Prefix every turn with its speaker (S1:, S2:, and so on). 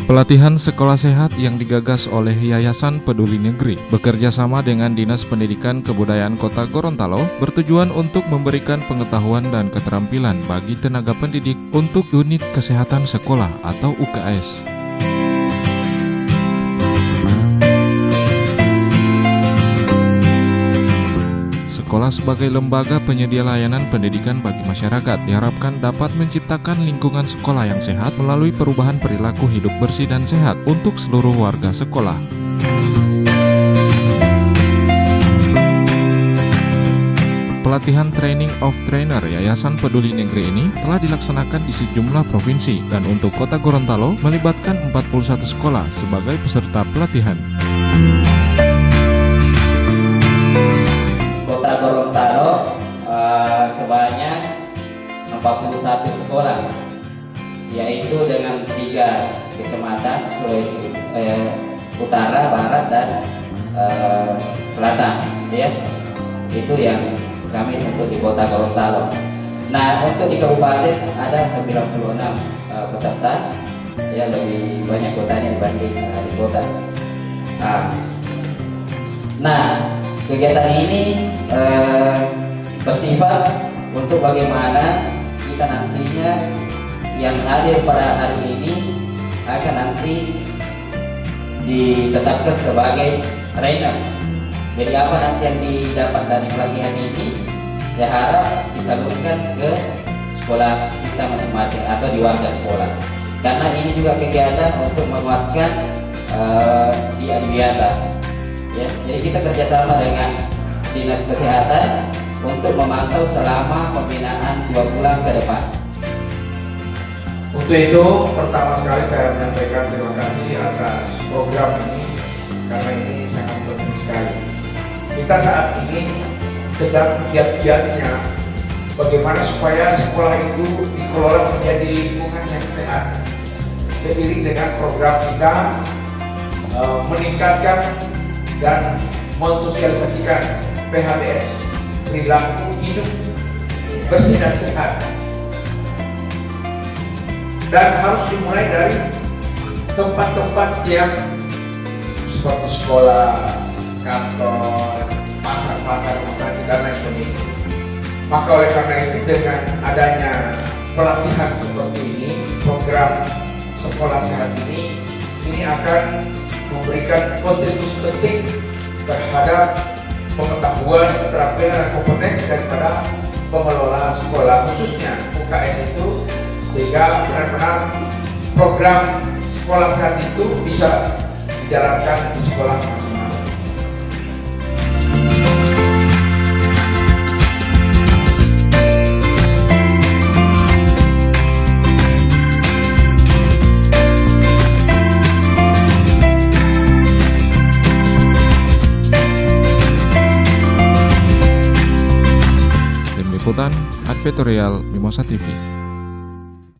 S1: Pelatihan sekolah sehat yang digagas oleh Yayasan Peduli Negeri bekerja sama dengan Dinas Pendidikan Kebudayaan Kota Gorontalo bertujuan untuk memberikan pengetahuan dan keterampilan bagi tenaga pendidik untuk unit kesehatan sekolah atau UKS. Sekolah sebagai lembaga penyedia layanan pendidikan bagi masyarakat diharapkan dapat menciptakan lingkungan sekolah yang sehat melalui perubahan perilaku hidup bersih dan sehat untuk seluruh warga sekolah. Pelatihan Training of Trainer Yayasan Peduli Negeri ini telah dilaksanakan di sejumlah provinsi dan untuk Kota Gorontalo melibatkan 41 sekolah sebagai peserta pelatihan.
S2: Kota Gorontalo sebanyak 41 sekolah, yaitu dengan 3 kecamatan Sulawesi Utara, Barat, dan Selatan. Ya, itu yang kami untuk di Kota Gorontalo. Nah, untuk di kabupaten ada 96 peserta, ya lebih banyak kotanya dibanding di kota. Nah, kegiatan ini bersifat untuk bagaimana kita nantinya yang hadir pada hari ini akan nanti ditetapkan sebagai trainers. Jadi apa nanti yang didapat dari pelatihan ini, saya harap disalurkan ke sekolah kita masing-masing atau di warga sekolah. Karena ini juga kegiatan untuk menguatkan di Adiwiyata. Ya, jadi kita kerjasama dengan Dinas Kesehatan untuk memantau selama pembinaan 2 bulan ke depan.
S3: Untuk itu, pertama sekali saya menyampaikan terima kasih atas program ini karena ini sangat penting sekali. Kita saat ini sedang giat-giatnya bagaimana supaya sekolah itu dikelola menjadi lingkungan yang sehat. Seiring dengan program kita meningkatkan dan mensosialisasikan PHBS, perilaku hidup bersih dan sehat, dan harus dimulai dari tempat-tempat yang seperti sekolah, kantor, pasar-pasar, rumah sakit, dan lain sebagainya. Maka oleh karena itu dengan adanya pelatihan seperti ini, program sekolah sehat ini akan memberikan kontribusi penting terhadap pengetahuan, keterampilan, dan kompetensi daripada pengelola sekolah, khususnya UKS itu, sehingga benar-benar program sekolah sehat itu bisa dijalankan di sekolah masing-masing.
S1: Liputan Advertorial Mimosa TV.